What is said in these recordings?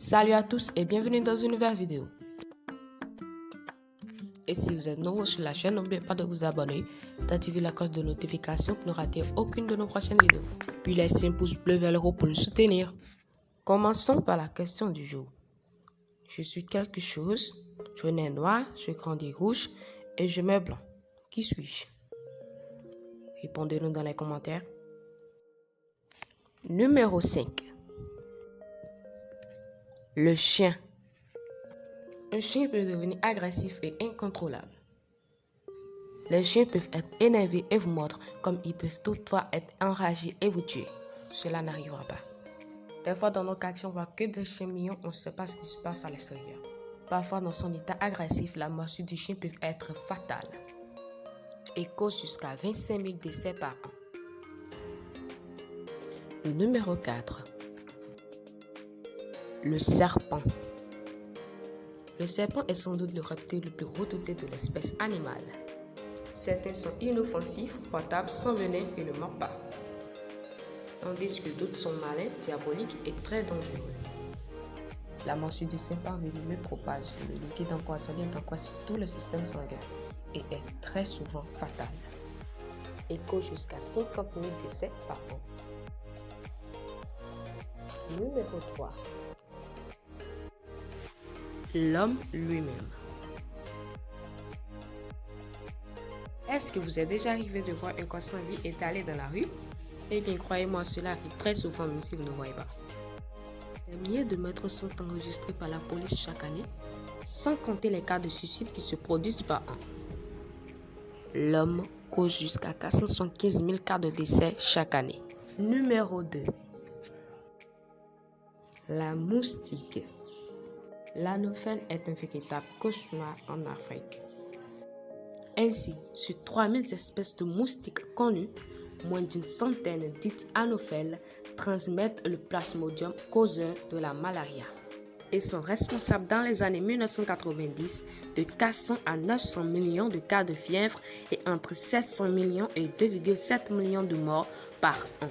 Salut à tous et bienvenue dans une nouvelle vidéo. Et si vous êtes nouveau sur la chaîne, n'oubliez pas de vous abonner, d'activer la cloche de notification pour ne rater aucune de nos prochaines vidéos. Puis laissez un pouce bleu vers le haut pour nous soutenir. Commençons par la question du jour. Je suis quelque chose, je nais noir, je grandis rouge et je meurs blanc. Qui suis-je? Répondez-nous dans les commentaires. Numéro 5. Le chien. Un chien peut devenir agressif et incontrôlable. Les chiens peuvent être énervés et vous mordre, comme ils peuvent toutefois être enragés et vous tuer. Cela n'arrivera pas. Des fois, dans nos quartiers, on voit que des chiens mignons, on ne sait pas ce qui se passe à l'extérieur. Parfois, dans son état agressif, la morsure du chien peut être fatale et cause jusqu'à 25 000 décès par an. Numéro 4. Le serpent. Le serpent est sans doute le reptile le plus redouté de l'espèce animale. Certains sont inoffensifs, portables, sans venin et ne mordent pas. Tandis que d'autres sont malins, diaboliques et très dangereux. La morsure du serpent venimeux propage le liquide empoisonné dans presque tout le système sanguin et est très souvent fatale. Et cause jusqu'à 50 000 décès par an. Numéro 3. L'homme lui-même. Est-ce que vous êtes déjà arrivé de voir un corps sans vie étalé dans la rue? Eh bien, croyez-moi, cela arrive très souvent même si vous ne voyez pas. Des milliers de meurtres sont enregistrés par la police chaque année, sans compter les cas de suicide qui se produisent par an. L'homme cause jusqu'à 475 000 cas de décès chaque année. Numéro 2. La moustique. L'anophèle est un véritable cauchemar en Afrique. Ainsi, sur 3000 espèces de moustiques connues, moins d'une centaine dites anophèles transmettent le plasmodium causeur de la malaria et sont responsables dans les années 1990 de 400 à 900 millions de cas de fièvre et entre 700 millions et 2,7 millions de morts par an.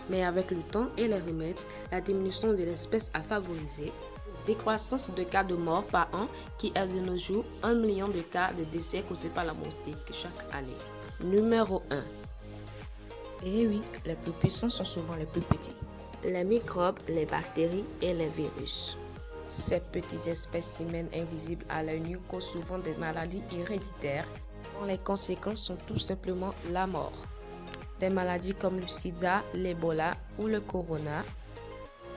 Mais avec le temps et les remèdes, la diminution de l'espèce a favorisé une décroissance de cas de mort par an qui est de nos jours 1 million de cas de décès causés par la moustique chaque année. Numéro 1. Et oui, les plus puissants sont souvent les plus petits. Les microbes, les bactéries et les virus. Ces petites espèces humaines invisibles à l'œil nu causent souvent des maladies héréditaires dont les conséquences sont tout simplement la mort. Des maladies comme le sida, l'Ebola ou le corona,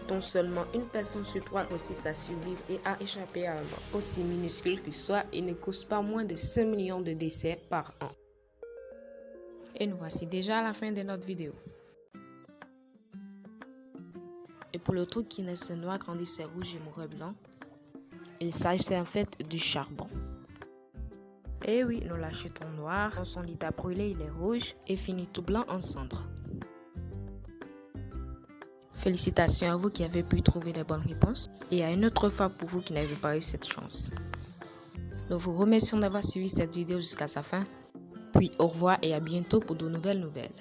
dont seulement une personne sur 3 réussit à survivre et à échapper à la mort. Aussi minuscule qu'il soit, il ne cause pas moins de 5 millions de décès par an. Et nous voici déjà à la fin de notre vidéo. Et pour le truc qui naissait noir, grandissait rouge et mourait blanc, il s'agissait en fait du charbon. Et oui, nous l'achetons noir, dans son lit à brûler, il est rouge et finit tout blanc en cendres. Félicitations à vous qui avez pu trouver les bonnes réponses et à une autre fois pour vous qui n'avez pas eu cette chance. Nous vous remercions d'avoir suivi cette vidéo jusqu'à sa fin. Puis au revoir et à bientôt pour de nouvelles nouvelles.